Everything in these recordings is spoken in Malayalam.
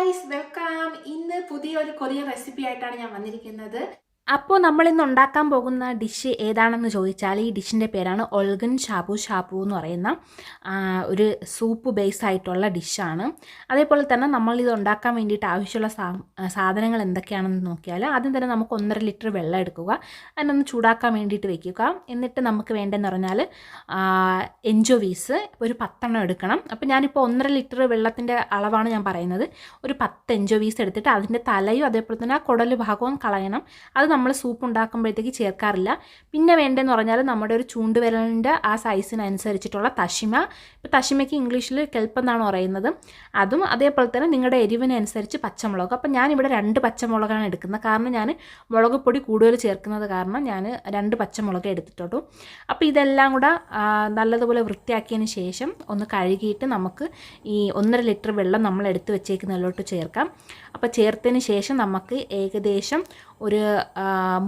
Guys welcome. ഇന്ന് പുതിയൊരു കൊറിയൻ റെസിപ്പി ആയിട്ടാണ് ഞാൻ വന്നിരിക്കുന്നത്. അപ്പോൾ നമ്മളിന്ന് ഉണ്ടാക്കാൻ പോകുന്ന ഡിഷ് ഏതാണെന്ന് ചോദിച്ചാൽ ഈ ഡിഷിൻ്റെ പേരാണ് ഒൾഗൻ ഷാബു ഷാബു എന്ന് പറയുന്ന ഒരു സൂപ്പ് ബേസ് ആയിട്ടുള്ള ഡിഷാണ്. അതേപോലെ തന്നെ നമ്മളിത് ഉണ്ടാക്കാൻ വേണ്ടിയിട്ട് ആവശ്യമുള്ള സാധനങ്ങൾ എന്തൊക്കെയാണെന്ന് നോക്കിയാൽ ആദ്യം തന്നെ നമുക്ക് 1.5 ലിറ്റർ വെള്ളം എടുക്കുക, അതിനൊന്ന് ചൂടാക്കാൻ വേണ്ടിയിട്ട് വെക്കുക. എന്നിട്ട് നമുക്ക് വേണ്ടതെന്ന് പറഞ്ഞാൽ എൻജോവീസ് ഒരു 10 എടുക്കണം. അപ്പോൾ ഞാനിപ്പോൾ 1.5 ലിറ്റർ വെള്ളത്തിൻ്റെ അളവാണ് ഞാൻ പറയുന്നത്. ഒരു 10 എൻജോവീസ് എടുത്തിട്ട് അതിൻ്റെ തലയും അതേപോലെ തന്നെ ആ കുടൽ ഭാഗവും കളയണം. അത് നമ്മൾ സൂപ്പ് ഉണ്ടാക്കുമ്പോഴത്തേക്ക് ചേർക്കാറില്ല. പിന്നെ വേണ്ടതെന്ന് പറഞ്ഞാൽ നമ്മുടെ ഒരു ചൂണ്ടുവിരലിൻ്റെ ആ സൈസിനനുസരിച്ചിട്ടുള്ള തഷിമ. ഇപ്പോൾ തഷിമയ്ക്ക് ഇംഗ്ലീഷിൽ കെൽപ്പ് എന്നാണ് പറയുന്നത്. അതും അതേപോലെ തന്നെ നിങ്ങളുടെ എരിവിനനുസരിച്ച് പച്ചമുളക്. അപ്പോൾ ഞാനിവിടെ 2 പച്ചമുളകാണ് എടുക്കുന്നത്. കാരണം ഞാൻ മുളക് പൊടി കൂടുതൽ ചേർക്കുന്നത് കാരണം ഞാൻ 2 പച്ചമുളക് എടുത്തിട്ടുള്ളൂ. അപ്പോൾ ഇതെല്ലാം കൂടെ നല്ലതുപോലെ വൃത്തിയാക്കിയതിന് ശേഷം ഒന്ന് കഴുകിയിട്ട് നമുക്ക് ഈ 1.5 ലിറ്റർ വെള്ളം നമ്മൾ എടുത്ത് വെച്ചേക്കുന്നതിലോട്ട് ചേർക്കാം. അപ്പോൾ ചേർത്തതിന് ശേഷം നമുക്ക് ഏകദേശം ഒരു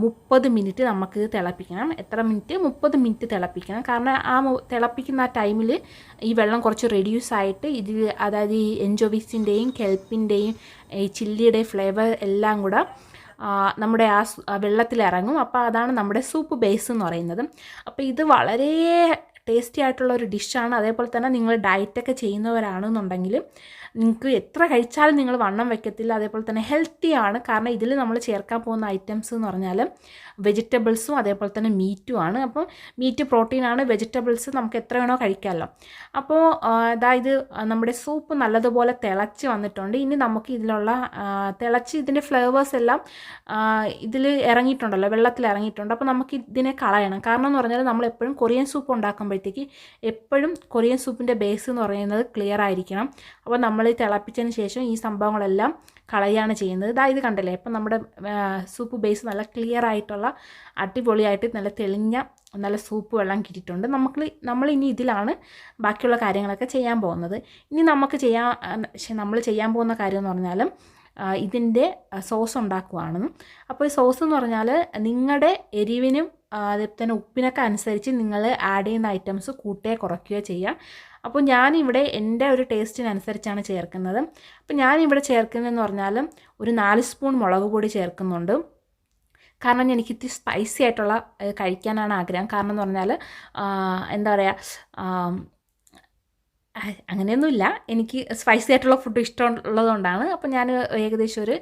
30 മിനിറ്റ് നമുക്ക് തിളപ്പിക്കണം. എത്ര മിനിറ്റ്? 30 മിനിറ്റ് തിളപ്പിക്കണം. കാരണം ആ തിളപ്പിക്കുന്ന ആ ടൈമിൽ ഈ വെള്ളം കുറച്ച് റെഡ്യൂസ് ആയിട്ട് ഇതിൽ അതായത് ഈ എൻജോവിസിൻ്റെയും കെൽപ്പിൻ്റെയും ഈ ചില്ലിയുടെ ഫ്ലേവർ എല്ലാം കൂടെ നമ്മുടെ ആ വെള്ളത്തിലിറങ്ങും. അപ്പോൾ അതാണ് നമ്മുടെ സൂപ്പ് ബേസ് എന്ന് പറയുന്നത്. അപ്പോൾ ഇത് വളരെ ടേസ്റ്റി ആയിട്ടുള്ള ഒരു ഡിഷാണ്. അതേപോലെ തന്നെ നിങ്ങൾ ഡയറ്റൊക്കെ ചെയ്യുന്നവരാണെന്നുണ്ടെങ്കിൽ നിങ്ങൾക്ക് എത്ര കഴിച്ചാലും നിങ്ങൾ വണ്ണം വയ്ക്കത്തില്ല. അതേപോലെ തന്നെ ഹെൽത്തിയാണ്. കാരണം ഇതിൽ നമ്മൾ ചേർക്കാൻ പോകുന്ന ഐറ്റംസ് എന്ന് പറഞ്ഞാൽ വെജിറ്റബിൾസും അതേപോലെ തന്നെ മീറ്റുമാണ്. അപ്പോൾ മീറ്റ് പ്രോട്ടീനാണ്, വെജിറ്റബിൾസ് നമുക്ക് എത്ര വേണോ കഴിക്കാമല്ലോ. അപ്പോൾ അതായത് നമ്മുടെ സൂപ്പ് നല്ലതുപോലെ തിളച്ച് വന്നിട്ടുണ്ട്. ഇനി നമുക്ക് ഇതിലുള്ള തിളച്ച് ഇതിൻ്റെ ഫ്ലേവേഴ്സ് എല്ലാം ഇതിൽ ഇറങ്ങിയിട്ടുണ്ടല്ലോ, വെള്ളത്തിൽ ഇറങ്ങിയിട്ടുണ്ട്. അപ്പോൾ നമുക്ക് ഇതിനെ കളയണം. കാരണം എന്ന് പറഞ്ഞാൽ നമ്മൾ എപ്പോഴും കൊറിയൻ സൂപ്പ് ഉണ്ടാക്കുമ്പോഴത്തേക്ക് എപ്പോഴും കൊറിയൻ സൂപ്പിൻ്റെ ബേസ് എന്ന് പറയുന്നത് ക്ലിയർ ആയിരിക്കണം. അപ്പോൾ നമ്മൾ തിളപ്പിച്ചതിന് ശേഷം ഈ സംഭവങ്ങളെല്ലാം കളയാണ് ചെയ്യുന്നത്. ഇത് കണ്ടല്ലേ, ഇപ്പം നമ്മുടെ സൂപ്പ് ബേസ് നല്ല ക്ലിയർ ആയിട്ടുള്ള അടിപൊളിയായിട്ട് നല്ല തെളിഞ്ഞ നല്ല സൂപ്പ് വെള്ളം കിട്ടിയിട്ടുണ്ട്. നമ്മൾ ഇനി ഇതിലാണ് ബാക്കിയുള്ള കാര്യങ്ങളൊക്കെ ചെയ്യാൻ പോകുന്നത്. ഇനി നമ്മൾ ചെയ്യാൻ പോകുന്ന കാര്യം എന്ന് പറഞ്ഞാൽ ഇതിൻ്റെ സോസ് ഉണ്ടാക്കുവാണ്. അപ്പോൾ ഈ സോസ് എന്ന് പറഞ്ഞാൽ നിങ്ങളുടെ എരിവിനും അതേപോലെ തന്നെ ഉപ്പിനൊക്കെ അനുസരിച്ച് നിങ്ങൾ ആഡ് ചെയ്യുന്ന ഐറ്റംസ് കൂട്ടുകയോ കുറയ്ക്കുകയോ ചെയ്യാം. അപ്പോൾ ഞാനിവിടെ എൻ്റെ ഒരു ടേസ്റ്റിനനുസരിച്ചാണ് ചേർക്കുന്നത്. അപ്പോൾ ഞാനിവിടെ ചേർക്കുന്നതെന്ന് പറഞ്ഞാൽ ഒരു 4 സ്പൂൺ മുളക് പൊടി ചേർക്കുന്നുണ്ട്. കാരണം എനിക്ക് ഇത്തിരി സ്പൈസി ആയിട്ടുള്ള കഴിക്കാനാണ് ആഗ്രഹം. കാരണം എന്ന് പറഞ്ഞാൽ എന്താ പറയുക, അങ്ങനെയൊന്നുമില്ല, എനിക്ക് സ്പൈസി ആയിട്ടുള്ള ഫുഡ് ഇഷ്ടമുള്ളതുകൊണ്ടാണ്. അപ്പോൾ ഞാൻ ഏകദേശം ഒരു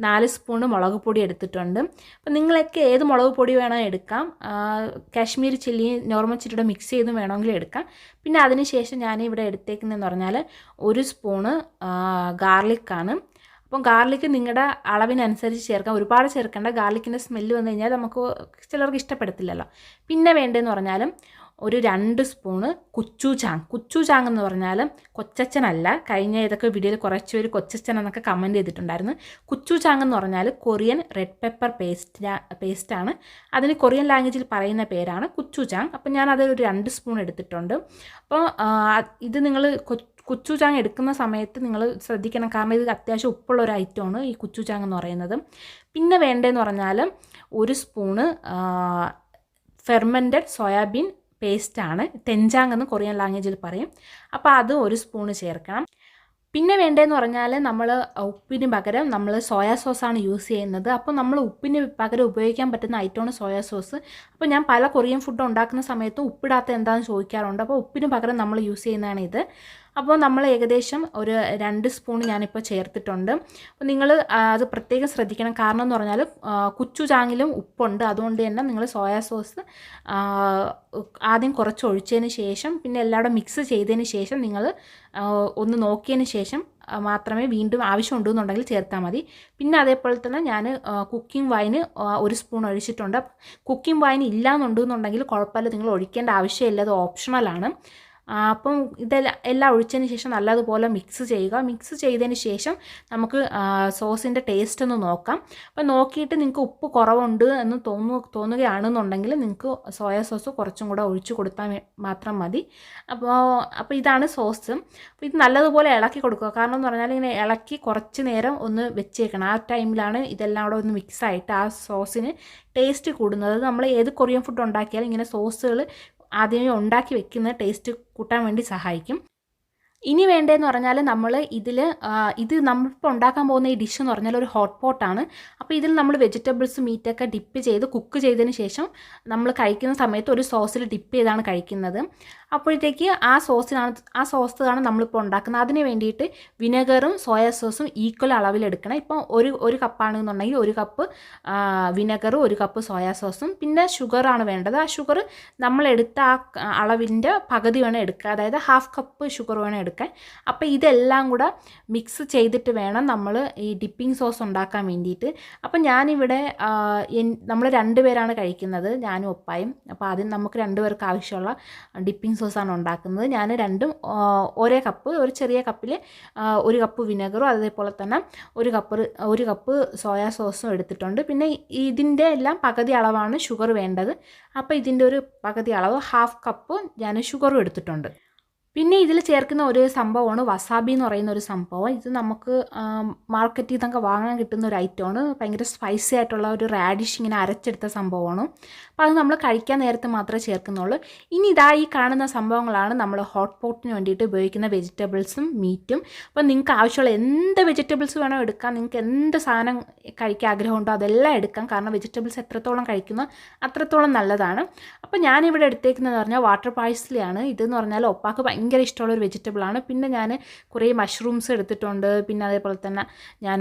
4 സ്പൂണ് മുളക് പൊടി എടുത്തിട്ടുണ്ട്. അപ്പോൾ നിങ്ങളൊക്കെ ഏത് മുളക് പൊടി വേണമെങ്കിൽ എടുക്കാം. കാശ്മീരി ചില്ലി നോർമൽ ചില്ലിയുടെ മിക്സ് ചെയ്തും വേണമെങ്കിൽ എടുക്കാം. പിന്നെ അതിനുശേഷം ഞാനിവിടെ എടുത്തേക്കുന്നതെന്ന് പറഞ്ഞാൽ 1 സ്പൂണ് ഗാർലിക്കാണ്. അപ്പം ഗാർലിക്ക് നിങ്ങളുടെ അളവിനനുസരിച്ച് ചേർക്കാം. ഒരുപാട് ചേർക്കേണ്ട. ഗാർലിക്കിൻ്റെ സ്മെല്ല് വന്നു കഴിഞ്ഞാൽ നമുക്ക് ചിലർക്ക് ഇഷ്ടപ്പെടത്തില്ലല്ലോ. പിന്നെ വേണ്ടതെന്ന് പറഞ്ഞാൽ ഒരു 2 സ്പൂണ് കുച്ചൂചാങ് എന്ന് പറഞ്ഞാൽ കൊച്ചച്ചനല്ല. കഴിഞ്ഞ ഏതൊക്കെ വീഡിയോയിൽ കുറച്ച് പേര് കൊച്ചച്ചൻ എന്നൊക്കെ കമൻറ്റ് ചെയ്തിട്ടുണ്ടായിരുന്നു. കുച്ചൂചാങ് എന്ന് പറഞ്ഞാൽ കൊറിയൻ റെഡ് പെപ്പർ പേസ്റ്റാണ്. അതിന് കൊറിയൻ ലാംഗ്വേജിൽ പറയുന്ന പേരാണ് കുച്ചൂചാങ്. അപ്പോൾ ഞാൻ അതൊരു 2 സ്പൂൺ എടുത്തിട്ടുണ്ട്. അപ്പോൾ ഇത് നിങ്ങൾ കുച്ചൂചാങ് എടുക്കുന്ന സമയത്ത് നിങ്ങൾ ശ്രദ്ധിക്കണം. കാരണം ഇത് അത്യാവശ്യം ഉപ്പുള്ള ഒരു ഐറ്റമാണ് ഈ കുച്ചൂചാങ് എന്ന് പറയുന്നത്. പിന്നെ വേണ്ടതെന്ന് പറഞ്ഞാൽ 1 സ്പൂണ് ഫെർമെൻറ്റഡ് സോയാബീൻ പേസ്റ്റാണ്. തെൻജാങ് എന്ന് കൊറിയൻ ലാംഗ്വേജിൽ പറയും. അപ്പോൾ അത് 1 സ്പൂണ് ചേർക്കണം. പിന്നെ വേണ്ടതെന്ന് പറഞ്ഞാൽ നമ്മൾ ഉപ്പിന് പകരം നമ്മൾ സോയാ സോസാണ് യൂസ് ചെയ്യുന്നത്. അപ്പോൾ നമ്മൾ ഉപ്പിന് പകരം ഉപയോഗിക്കാൻ പറ്റുന്ന ഐറ്റമാണ് സോയാ സോസ്. അപ്പോൾ ഞാൻ പല കൊറിയൻ ഫുഡ് ഉണ്ടാക്കുന്ന സമയത്തും ഉപ്പിടാത്ത എന്താണെന്ന് ചോദിക്കാറുണ്ട്. അപ്പോൾ ഉപ്പിന് പകരം നമ്മൾ യൂസ് ചെയ്യുന്നതാണ് ഇത്. അപ്പോൾ നമ്മൾ ഏകദേശം ഒരു 2 സ്പൂൺ ഞാനിപ്പോൾ ചേർത്തിട്ടുണ്ട്. അപ്പോൾ നിങ്ങൾ അത് പ്രത്യേകം ശ്രദ്ധിക്കണം. കാരണം എന്ന് പറഞ്ഞാൽ കുച്ചുചാങ്ങിലും ഉപ്പുണ്ട്. അതുകൊണ്ട് തന്നെ നിങ്ങൾ സോയാ സോസ് ആദ്യം കുറച്ച് ഒഴിച്ചതിന് ശേഷം പിന്നെ എല്ലാവരും മിക്സ് ചെയ്തതിന് ശേഷം നിങ്ങൾ ഒന്ന് നോക്കിയതിന് ശേഷം മാത്രമേ വീണ്ടും ആവശ്യമുണ്ടെന്നുണ്ടെങ്കിൽ ചേർത്താൽ മതി. പിന്നെ അതേപോലെ തന്നെ ഞാൻ കുക്കിംഗ് വൈന് 1 സ്പൂൺ ഒഴിച്ചിട്ടുണ്ട്. കുക്കിംഗ് വൈൻ ഇല്ലയെന്നുണ്ടെന്നുണ്ടെങ്കിൽ കുഴപ്പമില്ല, നിങ്ങൾ ഒഴിക്കേണ്ട ആവശ്യമില്ല, അത് ഓപ്ഷണലാണ്. അപ്പം എല്ലാം ഒഴിച്ചതിന് ശേഷം നല്ലതുപോലെ മിക്സ് ചെയ്യുക. മിക്സ് ചെയ്തതിന് ശേഷം നമുക്ക് സോസിൻ്റെ ടേസ്റ്റ് ഒന്ന് നോക്കാം. അപ്പോൾ നോക്കിയിട്ട് നിങ്ങൾക്ക് ഉപ്പ് കുറവുണ്ട് എന്ന് തോന്നുകയാണെന്നുണ്ടെങ്കിൽ നിങ്ങൾക്ക് സോയാ സോസ് കുറച്ചും കൂടെ ഒഴിച്ച് കൊടുത്താൽ മാത്രം മതി. അപ്പോൾ ഇതാണ് സോസ്. അപ്പോൾ ഇത് നല്ലതുപോലെ ഇളക്കി കൊടുക്കുക. കാരണം എന്ന് പറഞ്ഞാൽ ഇങ്ങനെ ഇളക്കി കുറച്ച് നേരം ഒന്ന് വെച്ചേക്കണം. ആ ടൈമിലാണ് ഇതെല്ലാം കൂടെ ഒന്ന് മിക്സായിട്ട് ആ സോസിന് ടേസ്റ്റ് കൂടുന്നത്. നമ്മൾ ഏത് കൊറിയൻ ഫുഡ് ഉണ്ടാക്കിയാലും ഇങ്ങനെ സോസുകൾ ആദ്യമേ ഉണ്ടാക്കി വെക്കുന്ന ടേസ്റ്റ് കൂട്ടാൻ വേണ്ടി സഹായിക്കും. ഇനി വേണ്ടതെന്ന് പറഞ്ഞാൽ ഇത് നമ്മളിപ്പോൾ ഉണ്ടാക്കാൻ പോകുന്ന ഈ ഡിഷ് എന്ന് പറഞ്ഞാൽ ഒരു ഹോട്ട് പോട്ടാണ്. അപ്പോൾ ഇതിൽ നമ്മൾ വെജിറ്റബിൾസ് മീറ്റൊക്കെ ഡിപ്പ് ചെയ്ത് കുക്ക് ചെയ്തതിന് ശേഷം നമ്മൾ കഴിക്കുന്ന സമയത്ത് ഒരു സോസിൽ ഡിപ്പ് ചെയ്താണ് കഴിക്കുന്നത്. അപ്പോഴത്തേക്ക് ആ സോസാണ് നമ്മളിപ്പോൾ ഉണ്ടാക്കുന്നത്. അതിന് വേണ്ടിയിട്ട് വിനെഗറും സോയാ സോസും ഈക്വൽ അളവിലെടുക്കണം. ഇപ്പോൾ ഒരു കപ്പാണെന്നുണ്ടെങ്കിൽ 1 കപ്പ് വിനെഗറും 1 കപ്പ് സോയാ സോസും പിന്നെ ഷുഗറാണ് വേണ്ടത്. ആ ഷുഗർ നമ്മളെടുത്ത ആ അളവിൻ്റെ പകുതി വേണം എടുക്കുക, അതായത് 1/2 കപ്പ് ഷുഗർ വേണം എടുക്കാൻ. അപ്പോൾ ഇതെല്ലാം കൂടെ മിക്സ് ചെയ്തിട്ട് വേണം നമ്മൾ ഈ ഡിപ്പിംഗ് സോസ് ഉണ്ടാക്കാൻ വേണ്ടിയിട്ട്. അപ്പം ഞാനിവിടെ നമ്മൾ 2 പേരാണ് കഴിക്കുന്നത്, ഞാനും ഒപ്പായും. അപ്പോൾ ആദ്യം നമുക്ക് 2 പേർക്ക് ആവശ്യമുള്ള ഡിപ്പിംഗ് സോസാണ് ഉണ്ടാക്കുന്നത്. ഞാൻ രണ്ടും ഒരേ കപ്പ്, ഒരു ചെറിയ കപ്പിൽ 1 കപ്പ് വിനെഗറും അതേപോലെ തന്നെ 1 കപ്പ് സോയാ സോസും എടുത്തിട്ടുണ്ട്. പിന്നെ ഇതിൻ്റെ എല്ലാം പകുതി അളവാണ് ഷുഗർ വേണ്ടത്. അപ്പോൾ ഇതിൻ്റെ ഒരു പകുതി അളവ് 1/2 കപ്പ് ഞാൻ ഷുഗറും എടുത്തിട്ടുണ്ട്. പിന്നെ ഇതിൽ ചേർക്കുന്ന ഒരു സംഭവമാണ് വസാബി എന്ന് പറയുന്ന ഒരു സംഭവം. ഇത് നമുക്ക് മാർക്കറ്റിൽ നിന്നൊക്കെ വാങ്ങാൻ കിട്ടുന്ന ഒരു ഐറ്റമാണ്. ഭയങ്കര സ്പൈസി ആയിട്ടുള്ള ഒരു റാഡിഷ് ഇങ്ങനെ അരച്ചെടുത്ത സംഭവമാണ്. അപ്പോൾ അത് നമ്മൾ കഴിക്കാൻ നേരത്തെ മാത്രമേ ചേർക്കുന്നുള്ളൂ. ഇനി ഈ കാണുന്ന സംഭവങ്ങളാണ് നമ്മൾ ഹോട്ട് പോട്ടിന് വേണ്ടിയിട്ട് ഉപയോഗിക്കുന്ന വെജിറ്റബിൾസും മീറ്റും. അപ്പോൾ നിങ്ങൾക്ക് ആവശ്യമുള്ള എന്ത് വെജിറ്റബിൾസ് വേണോ എടുക്കാം, നിങ്ങൾക്ക് എന്ത് സാധനം കഴിക്കാൻ ആഗ്രഹമുണ്ടോ അതെല്ലാം എടുക്കാം. കാരണം വെജിറ്റബിൾസ് എത്രത്തോളം കഴിക്കുന്നോ അത്രത്തോളം നല്ലതാണ്. അപ്പോൾ ഞാനിവിടെ എടുത്തേക്കുന്നതെന്ന് പറഞ്ഞാൽ വാട്ടർ പാഴ്സലിയാണ്. ഇതെന്ന് പറഞ്ഞാൽ ഒപ്പാക്ക് ഭയങ്കര ഇഷ്ടമുള്ളൊരു വെജിറ്റബിളാണ്. പിന്നെ ഞാൻ കുറേ മഷ്റൂംസ് എടുത്തിട്ടുണ്ട്. പിന്നെ അതേപോലെ തന്നെ ഞാൻ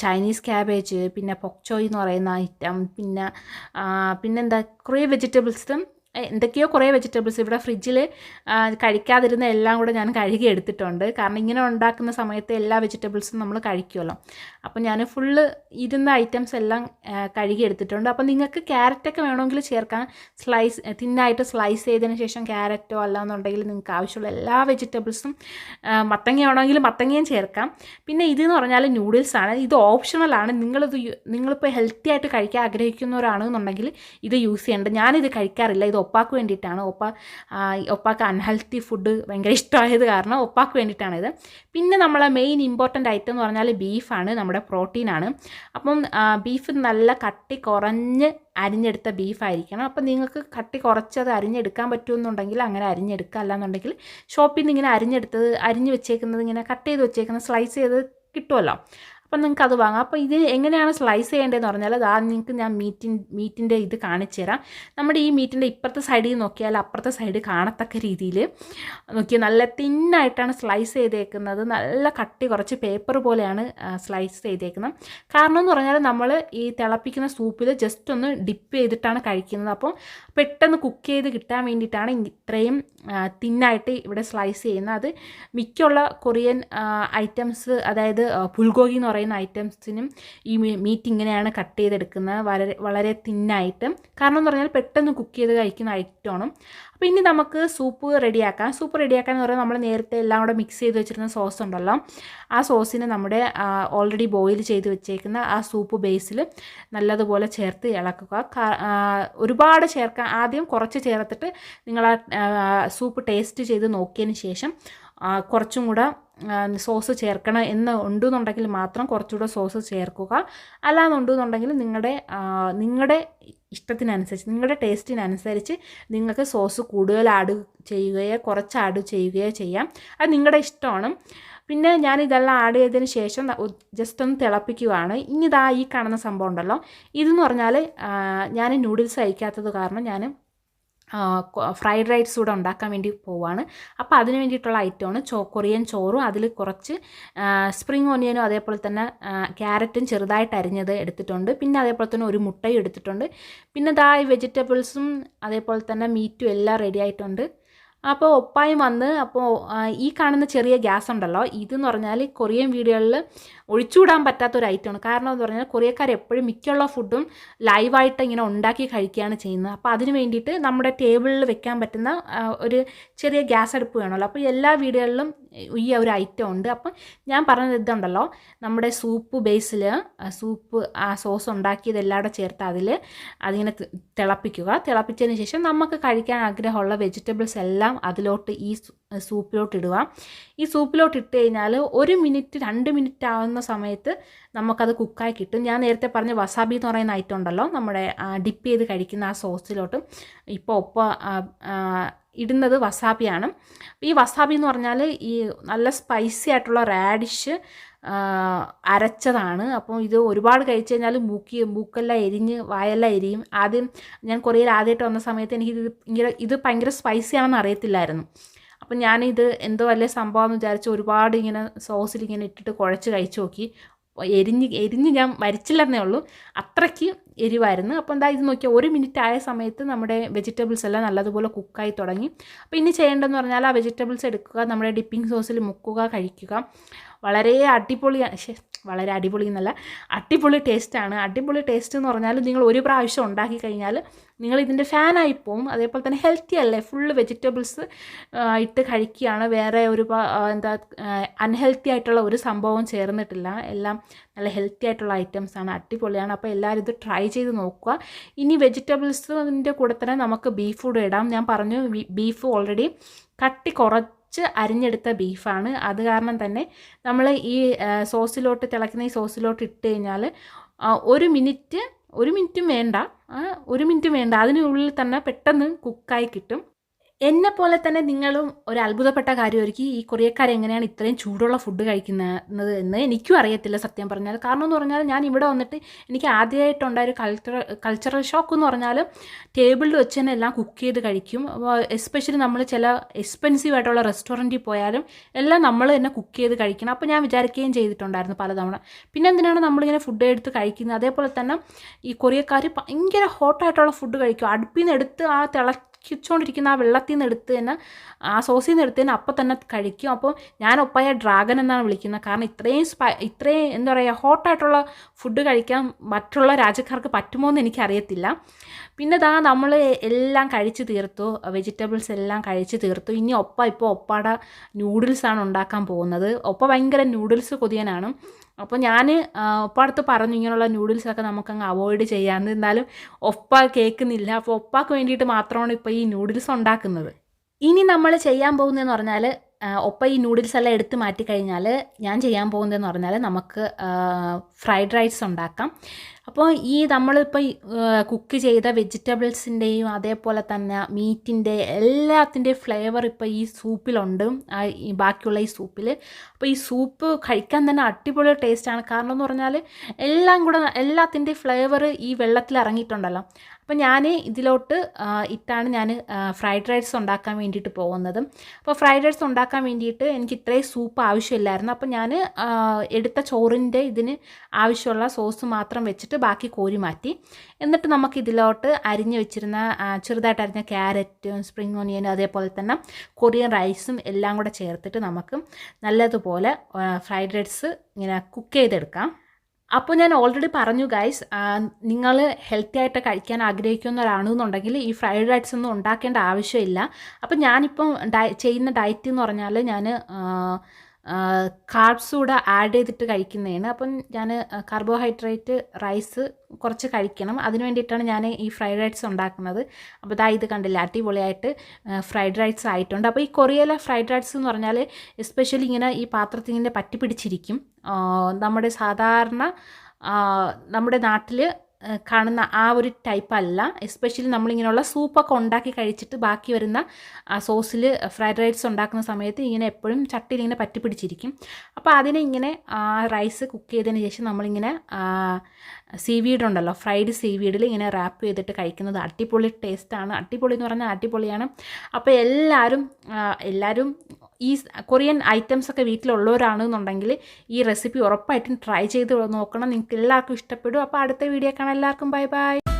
ചൈനീസ് ക്യാബേജ്, പിന്നെ പൊക്ചോയ് എന്ന് പറയുന്ന ഐറ്റം, പിന്നെന്താ കുറേ വെജിറ്റബിൾസും എന്തൊക്കെയോ കുറേ വെജിറ്റബിൾസ് ഇവിടെ ഫ്രിഡ്ജിൽ കഴിക്കാതിരുന്ന എല്ലാം കൂടെ ഞാൻ കഴുകി എടുത്തിട്ടുണ്ട്. കാരണം ഇങ്ങനെ ഉണ്ടാക്കുന്ന സമയത്ത് എല്ലാ വെജിറ്റബിൾസും നമ്മൾ കഴിക്കുമല്ലോ. അപ്പോൾ ഞാൻ ഫുള്ള് ഇരുന്ന ഐറ്റംസ് എല്ലാം കഴുകി എടുത്തിട്ടുണ്ട്. അപ്പോൾ നിങ്ങൾക്ക് ക്യാരറ്റൊക്കെ വേണമെങ്കിൽ ചേർക്കാൻ തിന്നായിട്ട് സ്ലൈസ് ചെയ്തതിന് ശേഷം ക്യാരറ്റോ അല്ലാന്നുണ്ടെങ്കിൽ നിങ്ങൾക്ക് ആവശ്യമുള്ള എല്ലാ വെജിറ്റബിൾസും, മത്തങ്ങ ആണെങ്കിൽ മത്തങ്ങയും ചേർക്കാം. പിന്നെ ഇതെന്ന് പറഞ്ഞാൽ നൂഡിൽസാണ്. ഇത് ഓപ്ഷണലാണ്. നിങ്ങളിപ്പോൾ ഹെൽത്തി ആയിട്ട് കഴിക്കാൻ ആഗ്രഹിക്കുന്നവരാണെന്നുണ്ടെങ്കിൽ ഇത് യൂസ് ചെയ്യേണ്ടത്. ഞാനിത് കഴിക്കാറില്ല. ഇത് ഒപ്പാക്ക് വേണ്ടിയിട്ടാണ്. ഒപ്പാക്ക് അൺഹെൽത്തി ഫുഡ് ഭയങ്കര ഇഷ്ടമായത് കാരണം ഒപ്പാക്ക് വേണ്ടിയിട്ടാണിത്. പിന്നെ നമ്മളെ മെയിൻ ഇമ്പോർട്ടൻ്റ് ഐറ്റം എന്ന് പറഞ്ഞാൽ ബീഫാണ്, നമ്മുടെ പ്രോട്ടീനാണ്. അപ്പം ബീഫ് നല്ല കട്ടി കുറഞ്ഞ് അരിഞ്ഞെടുത്ത ബീഫായിരിക്കണം. അപ്പം നിങ്ങൾക്ക് കട്ടി കുറച്ചത് അരിഞ്ഞെടുക്കാൻ പറ്റുമെന്നുണ്ടെങ്കിൽ അങ്ങനെ അരിഞ്ഞെടുക്കുക. അല്ലാന്നുണ്ടെങ്കിൽ ഷോപ്പിൽ നിന്ന് ഇങ്ങനെ അരിഞ്ഞ് വെച്ചേക്കുന്നത്, ഇങ്ങനെ കട്ട് ചെയ്ത് വെച്ചേക്കുന്നത്, സ്ലൈസ് ചെയ്ത് കിട്ടുമല്ലോ. അപ്പം നിങ്ങൾക്ക് അത് വാങ്ങാം. അപ്പോൾ ഇത് എങ്ങനെയാണ് സ്ലൈസ് ചെയ്യേണ്ടതെന്ന് പറഞ്ഞാൽ നിങ്ങൾക്ക് ഞാൻ മീറ്റിൻ്റെ ഇത് കാണിച്ചു തരാം. നമ്മുടെ ഈ മീറ്റിൻ്റെ ഇപ്പുറത്തെ സൈഡിൽ നോക്കിയാൽ അപ്പുറത്തെ സൈഡ് കാണത്തക്ക രീതിയിൽ നോക്കിയാൽ നല്ല തിന്നായിട്ടാണ് സ്ലൈസ് ചെയ്തേക്കുന്നത്. നല്ല കട്ടി കുറച്ച് പേപ്പർ പോലെയാണ് സ്ലൈസ് ചെയ്തേക്കുന്നത്. കാരണം എന്ന് പറഞ്ഞാൽ നമ്മൾ ഈ തിളപ്പിക്കുന്ന സൂപ്പിൽ ജസ്റ്റ് ഒന്ന് ഡിപ്പ് ചെയ്തിട്ടാണ് കഴിക്കുന്നത്. അപ്പോൾ പെട്ടെന്ന് കുക്ക് ചെയ്ത് കിട്ടാൻ വേണ്ടിയിട്ടാണ് ഇത്രയും തിന്നായിട്ട് ഇവിടെ സ്ലൈസ് ചെയ്യുന്നത്. അത് മിക്കുള്ള കൊറിയൻ ഐറ്റംസ്, അതായത് പുൽഗോഗി എന്ന് പറയുന്ന ഐറ്റംസിനും ഈ മീറ്റ് ഇങ്ങനെയാണ് കട്ട് ചെയ്തെടുക്കുന്നത്, വളരെ തിന്നായിട്ട്. കാരണം എന്ന് പറഞ്ഞാൽ പെട്ടെന്ന് കുക്ക് ചെയ്ത് കഴിക്കുന്ന ഐറ്റമാണ്. അപ്പോൾ ഇനി നമുക്ക് സൂപ്പ് റെഡിയാക്കാം. സൂപ്പ് റെഡിയാക്കാൻ എന്ന് പറഞ്ഞാൽ നമ്മൾ നേരത്തെ എല്ലാം കൂടെ മിക്സ് ചെയ്ത് വെച്ചിരുന്ന സോസ് ഉണ്ടല്ലോ, ആ സോസിന് നമ്മുടെ ഓൾറെഡി ബോയിൽ ചെയ്ത് വെച്ചേക്കുന്ന ആ സൂപ്പ് ബേസിൽ നല്ലതുപോലെ ചേർത്ത് ഇളക്കുക. ഒരുപാട് ചേർക്കാൻ, ആദ്യം കുറച്ച് ചേർത്തിട്ട് നിങ്ങൾ ആ സൂപ്പ് ടേസ്റ്റ് ചെയ്ത് നോക്കിയതിന് ശേഷം കുറച്ചും കൂടെ സോസ് ചേർക്കണം എന്ന് ഉണ്ടെന്നുണ്ടെങ്കിൽ മാത്രം കുറച്ചുകൂടെ സോസ് ചേർക്കുക. അല്ലാന്നുണ്ടെന്നുണ്ടെങ്കിൽ നിങ്ങളുടെ ഇഷ്ടത്തിനനുസരിച്ച്, നിങ്ങളുടെ ടേസ്റ്റിനനുസരിച്ച് നിങ്ങൾക്ക് സോസ് കൂടുതൽ ആഡ് ചെയ്യുകയോ കുറച്ച് ആഡ് ചെയ്യുകയോ ചെയ്യാം. അത് നിങ്ങളുടെ ഇഷ്ടമാണ്. പിന്നെ ഞാനിതെല്ലാം ആഡ് ചെയ്തതിന് ശേഷം ജസ്റ്റ് ഒന്ന് തിളപ്പിക്കുകയാണ്. ഇനി ഈ കാണുന്ന സംഭവം ഉണ്ടല്ലോ, ഇതെന്ന് പറഞ്ഞാൽ ഞാൻ നൂഡിൽസ് കഴിക്കാത്തത് കാരണം ഞാൻ ഫ്രൈഡ് റൈസ് കൂടെ ഉണ്ടാക്കാൻ വേണ്ടി പോവുകയാണ്. അപ്പോൾ അതിന് വേണ്ടിയിട്ടുള്ള ഐറ്റമാണ് കൊറിയൻ ചോറും അതിൽ കുറച്ച് സ്പ്രിംഗ് ഓനിയനും അതേപോലെ തന്നെ ക്യാരറ്റും ചെറുതായിട്ട് അരിഞ്ഞത് എടുത്തിട്ടുണ്ട്. പിന്നെ അതേപോലെ തന്നെ ഒരു മുട്ടയും എടുത്തിട്ടുണ്ട്. പിന്നെ ഈ വെജിറ്റബിൾസും അതേപോലെ തന്നെ മീറ്റും എല്ലാം റെഡി ആയിട്ടുണ്ട്. അപ്പോൾ ഒപ്പായും വന്ന്, അപ്പോൾ ഈ കാണുന്ന ചെറിയ ഗ്യാസ് ഉണ്ടല്ലോ, ഇതെന്ന് പറഞ്ഞാൽ കൊറിയൻ വീടുകളിൽ ഒഴിച്ചുകൂടാൻ പറ്റാത്തൊരു ഐറ്റമാണ്. കാരണം എന്ന് പറഞ്ഞാൽ കൊറിയക്കാർ എപ്പോഴും മിക്കുള്ള ഫുഡും ലൈവായിട്ട് ഇങ്ങനെ ഉണ്ടാക്കി കഴിക്കുകയാണ് ചെയ്യുന്നത്. അപ്പോൾ അതിന് വേണ്ടിയിട്ട് നമ്മുടെ ടേബിളിൽ വെക്കാൻ പറ്റുന്ന ഒരു ചെറിയ ഗ്യാസ് അടുപ്പ് വേണമല്ലോ. അപ്പോൾ എല്ലാ വീടുകളിലും ഈ ഒരു ഐറ്റം ഉണ്ട്. അപ്പം ഞാൻ പറഞ്ഞത് ഇതുണ്ടല്ലോ, നമ്മുടെ സൂപ്പ് ബേസിൽ ആ സോസ് ഉണ്ടാക്കിയത് എല്ലാവരും ചേർത്ത് അതിങ്ങനെ തിളപ്പിക്കുക. തിളപ്പിച്ചതിന് ശേഷം നമുക്ക് കഴിക്കാൻ ആഗ്രഹമുള്ള വെജിറ്റബിൾസ് എല്ലാം അതിലോട്ട് ഈ സൂപ്പിലോട്ട് ഇടുക. ഈ സൂപ്പിലോട്ട് ഇട്ട് കഴിഞ്ഞാൽ 1 മിനിറ്റ് 2 മിനിറ്റ് ആവുന്ന സമയത്ത് നമുക്കത് കുക്കായി കിട്ടും. ഞാൻ നേരത്തെ പറഞ്ഞ വസാബി എന്ന് പറയുന്ന ഐറ്റം ഉണ്ടല്ലോ, നമ്മുടെ ഡിപ്പ് ചെയ്ത് കഴിക്കുന്ന ആ സോസിലോട്ട് ഇപ്പോൾ ഇടുന്നത് വസാബിയാണ്. ഈ വസാബി എന്ന് പറഞ്ഞാൽ ഈ നല്ല സ്പൈസി ആയിട്ടുള്ള റാഡിഷ് അരച്ചതാണ്. അപ്പോൾ ഇത് ഒരുപാട് കഴിച്ചു കഴിഞ്ഞാൽ മൂക്കെല്ലാം എരിഞ്ഞ് വായെല്ലാം എരിയും. ആദ്യം ഞാൻ കൊറിയയിൽ ആദ്യമായിട്ട് വന്ന സമയത്ത് ഇത് ഭയങ്കര സ്പൈസി ആണെന്ന് അറിയത്തില്ലായിരുന്നു. അപ്പം ഞാനിത് എന്തോ വലിയ സംഭവമെന്ന് വിചാരിച്ച് ഒരുപാട് ഇങ്ങനെ സോസിൽ ഇങ്ങനെ ഇട്ടിട്ട് കുഴച്ച് കഴിച്ചു നോക്കി. എരിഞ്ഞ് ഞാൻ മരിച്ചില്ലെന്നേ ഉള്ളൂ, അത്രയ്ക്ക് എരിവായിരുന്നു. അപ്പോൾ എന്താ ഇത് നോക്കിയാൽ 1 മിനിറ്റ് ആയ സമയത്ത് നമ്മുടെ വെജിറ്റബിൾസ് എല്ലാം നല്ലതുപോലെ കുക്കായി തുടങ്ങി. അപ്പോൾ ഇനി ചെയ്യേണ്ടതെന്ന് പറഞ്ഞാൽ ആ വെജിറ്റബിൾസ് എടുക്കുക, നമ്മുടെ ഡിപ്പിംഗ് സോസിൽ മുക്കുക, കഴിക്കുക. വളരെ അടിപൊളി എന്നല്ല, അടിപൊളി ടേസ്റ്റാണ്. അടിപൊളി ടേസ്റ്റ് എന്ന് പറഞ്ഞാൽ നിങ്ങൾ ഒരു പ്രാവശ്യം ഉണ്ടാക്കി കഴിഞ്ഞാൽ നിങ്ങൾ ഇതിൻ്റെ ഫാനായി പോവും. അതേപോലെ തന്നെ ഹെൽത്തി അല്ലേ, ഫുള്ള് വെജിറ്റബിൾസ് ഇട്ട് കഴിക്കുകയാണ്. വേറെ അൺഹെൽത്തി ആയിട്ടുള്ള ഒരു സംഭവവും ചേർന്നിട്ടില്ല. എല്ലാം നല്ല ഹെൽത്തി ആയിട്ടുള്ള ഐറ്റംസാണ്, അടിപൊളിയാണ്. അപ്പോൾ എല്ലാവരും ഇത് ട്രൈ ചെയ്ത് നോക്കുക. ഇനി വെജിറ്റബിൾസിൻ്റെ കൂടെ തന്നെ നമുക്ക് ബീഫ് കൂടെ ഇടാം. ഞാൻ പറഞ്ഞു ബീഫ് ഓൾറെഡി കട്ടി കുറച്ച് അരിഞ്ഞെടുത്ത ബീഫാണ്. അത് കാരണം തന്നെ നമ്മൾ ഈ സോസിലോട്ട് തിളയ്ക്കുന്ന ഈ സോസിലോട്ട് ഇട്ട് കഴിഞ്ഞാൽ 1 മിനിറ്റും വേണ്ട, അതിനുള്ളിൽ തന്നെ പെട്ടെന്ന് കുക്കായി കിട്ടും. എന്നെപ്പോലെ തന്നെ നിങ്ങളും ഒരു അത്ഭുതപ്പെട്ട കാര്യമായിരിക്കും ഈ കൊറിയക്കാരെങ്ങനെയാണ് ഇത്രയും ചൂടുള്ള ഫുഡ് കഴിക്കുന്നത് എന്ന് എനിക്കും അറിയത്തില്ല സത്യം പറഞ്ഞാൽ. കാരണം എന്ന് പറഞ്ഞാൽ ഞാൻ ഇവിടെ വന്നിട്ട് എനിക്ക് ആദ്യമായിട്ടുണ്ടായൊരു കൾച്ചറൽ ഷോക്ക് എന്ന് പറഞ്ഞാൽ ടേബിളിൽ വെച്ച് തന്നെ എല്ലാം കുക്ക് ചെയ്ത് കഴിക്കും. എസ്പെഷ്യലി നമ്മൾ ചില എക്സ്പെൻസീവ് ആയിട്ടുള്ള റെസ്റ്റോറൻറ്റിൽ പോയാലും എല്ലാം നമ്മൾ തന്നെ കുക്ക് ചെയ്ത് കഴിക്കണം. അപ്പോൾ ഞാൻ വിചാരിക്കുകയും ചെയ്തിട്ടുണ്ടായിരുന്നു പലതവണ, പിന്നെ എന്തിനാണ് നമ്മളിങ്ങനെ ഫുഡ് എടുത്ത് കഴിക്കുന്നത്. അതേപോലെ തന്നെ ഈ കൊറിയക്കാർ ഭയങ്കര ഹോട്ടായിട്ടുള്ള ഫുഡ് കഴിക്കും. അടുപ്പിൽ നിന്ന് എടുത്ത് ആ തിളച്ചിക്കൊണ്ടിരിക്കുന്ന ആ വെള്ളത്തിൽ നിന്ന് എടുത്ത് തന്നെ ആ സോസിൽ നിന്ന് എടുത്ത് തന്നെ അപ്പം തന്നെ കഴിക്കും. അപ്പോൾ ഞാൻ ഒപ്പായ ഡ്രാഗൺ എന്നാണ് വിളിക്കുന്നത്. കാരണം ഇത്രയും എന്താ പറയുക ഹോട്ടായിട്ടുള്ള ഫുഡ് കഴിക്കാൻ മറ്റുള്ള രാജ്യക്കാർക്ക് പറ്റുമോ എന്ന് എനിക്കറിയത്തില്ല. പിന്നെ നമ്മൾ എല്ലാം കഴിച്ച് തീർത്തു, വെജിറ്റബിൾസ് എല്ലാം കഴിച്ച് തീർത്തു. ഇനി ഇപ്പോൾ ഒപ്പാടെ നൂഡിൽസാണ് ഉണ്ടാക്കാൻ പോകുന്നത്. ഭയങ്കര നൂഡിൽസ് കൊതിയനാണ്. അപ്പോൾ ഞാൻ ഒപ്പടുത്ത് പറഞ്ഞു ഇങ്ങനെയുള്ള നൂഡിൽസൊക്കെ നമുക്കങ്ങ് അവോയ്ഡ് ചെയ്യാമെന്ന്. എന്നാലും കേൾക്കുന്നില്ല. അപ്പോൾ ഒപ്പാക്ക് വേണ്ടിയിട്ട് മാത്രമാണ് ഇപ്പോൾ ഈ നൂഡിൽസ് ഉണ്ടാക്കുന്നത്. ഇനി നമ്മൾ ചെയ്യാൻ പോകുന്നതെന്ന് പറഞ്ഞാൽ ഈ നൂഡിൽസ് എല്ലാം എടുത്ത് മാറ്റി കഴിഞ്ഞാൽ ഞാൻ ചെയ്യാൻ പോകുന്നതെന്ന് പറഞ്ഞാൽ നമുക്ക് ഫ്രൈഡ് റൈസ് ഉണ്ടാക്കാം. അപ്പോൾ ഈ നമ്മളിപ്പോൾ കുക്ക് ചെയ്ത വെജിറ്റബിൾസിൻ്റെയും അതേപോലെ തന്നെ മീറ്റിൻ്റെ എല്ലാത്തിൻ്റെയും ഫ്ലേവർ ഇപ്പോൾ ഈ സൂപ്പിലുണ്ട്, ഈ ബാക്കിയുള്ള ഈ സൂപ്പിൽ. അപ്പോൾ ഈ സൂപ്പ് കഴിക്കാൻ തന്നെ അടിപൊളി ടേസ്റ്റാണ്. കാരണം എന്ന് പറഞ്ഞാൽ എല്ലാത്തിൻ്റെയും ഫ്ലേവർ ഈ വെള്ളത്തിൽ ഇറങ്ങിയിട്ടുണ്ടല്ലോ. അപ്പോൾ ഞാൻ ഇതിലോട്ട് ഇട്ടാണ് ഞാൻ ഫ്രൈഡ് റൈസ് ഉണ്ടാക്കാൻ വേണ്ടിയിട്ട് പോകുന്നത്. അപ്പോൾ ഫ്രൈഡ് റൈസ് ഉണ്ടാക്കാൻ വേണ്ടിയിട്ട് എനിക്ക് ഇത്രയും സൂപ്പ് ആവശ്യമില്ലായിരുന്നു. അപ്പോൾ ഞാൻ എടുത്ത ചോറിൻ്റെ ഇതിന് ആവശ്യമുള്ള സോസ് മാത്രം വെച്ചിട്ട് ബാക്കി കോരി മാറ്റി. എന്നിട്ട് നമുക്ക് ഇതിലോട്ട് അരിഞ്ഞ് വെച്ചിരുന്ന ചെറുതായിട്ട് അരിഞ്ഞ ക്യാരറ്റും സ്പ്രിംഗ് ഓണിയനും അതേപോലെ തന്നെ കൊറിയൻ റൈസും എല്ലാം കൂടെ ചേർത്തിട്ട് നമുക്ക് നല്ലതുപോലെ ഫ്രൈഡ് റൈസ് ഇങ്ങനെ കുക്ക് ചെയ്തെടുക്കാം. അപ്പോൾ ഞാൻ ഓൾറെഡി പറഞ്ഞു ഗൈസ്, നിങ്ങൾ ഹെൽത്തി ആയിട്ട് കഴിക്കാൻ ആഗ്രഹിക്കുന്നവരാണെന്നുണ്ടെങ്കിൽ ഈ ഫ്രൈഡ് റൈസ് ഒന്നും ഉണ്ടാക്കേണ്ട ആവശ്യമില്ല. അപ്പം ഞാനിപ്പം ചെയ്യുന്ന ഡയറ്റ് എന്ന് പറഞ്ഞാൽ ഞാൻ കാർബ്സ് കൂടെ ആഡ് ചെയ്തിട്ട് കഴിക്കുന്നതാണ്. അപ്പം ഞാൻ കാർബോഹൈഡ്രേറ്റ് റൈസ് കുറച്ച് കഴിക്കണം, അതിന് വേണ്ടിയിട്ടാണ് ഞാൻ ഈ ഫ്രൈഡ് റൈസ് ഉണ്ടാക്കുന്നത്. അപ്പോൾ ഇത് കണ്ടില്ല, അടിപൊളിയായിട്ട് ഫ്രൈഡ് റൈസ് ആയിട്ടുണ്ട്. അപ്പോൾ ഈ കൊറിയയിലെ ഫ്രൈഡ് റൈസ് എന്ന് പറഞ്ഞാൽ എസ്പെഷ്യലി ഇങ്ങനെ ഈ പാത്രത്തിൽ ഇങ്ങനെ പറ്റി പിടിച്ചിരിക്കും. നമ്മുടെ സാധാരണ നമ്മുടെ നാട്ടിൽ കാണുന്ന ആ ഒരു ടൈപ്പ് അല്ല. എസ്പെഷ്യലി നമ്മളിങ്ങനെയുള്ള സൂപ്പൊക്കെ ഉണ്ടാക്കി കഴിച്ചിട്ട് ബാക്കി വരുന്ന ആ സോസിൽ ഫ്രൈഡ് റൈസ് ഉണ്ടാക്കുന്ന സമയത്ത് ഇങ്ങനെ എപ്പോഴും ചട്ടിയിൽ ഇങ്ങനെ പറ്റി പിടിച്ചിരിക്കും. അപ്പോൾ അതിനെ ഇങ്ങനെ റൈസ് കുക്ക് ചെയ്തതിന് ശേഷം നമ്മളിങ്ങനെ സീവീഡ് ഉണ്ടല്ലോ, ഫ്രൈഡ് സീവീഡിൽ ഇങ്ങനെ റാപ്പ് ചെയ്തിട്ട് കഴിക്കുന്നത് അടിപൊളി ടേസ്റ്റാണ്. അടിപൊളി എന്ന് പറഞ്ഞാൽ അടിപൊളിയാണ്. അപ്പോൾ എല്ലാവരും ഈ കൊറിയൻ ഐറ്റംസൊക്കെ വീട്ടിലുള്ളവരാണെന്നുണ്ടെങ്കിൽ ഈ റെസിപ്പി ഉറപ്പായിട്ടും ട്രൈ ചെയ്ത് നോക്കണം. നിങ്ങൾക്ക് എല്ലാവർക്കും ഇഷ്ടപ്പെടും. അപ്പോൾ അടുത്ത വീഡിയോ കാണാം. എല്ലാവർക്കും ബൈ ബൈ.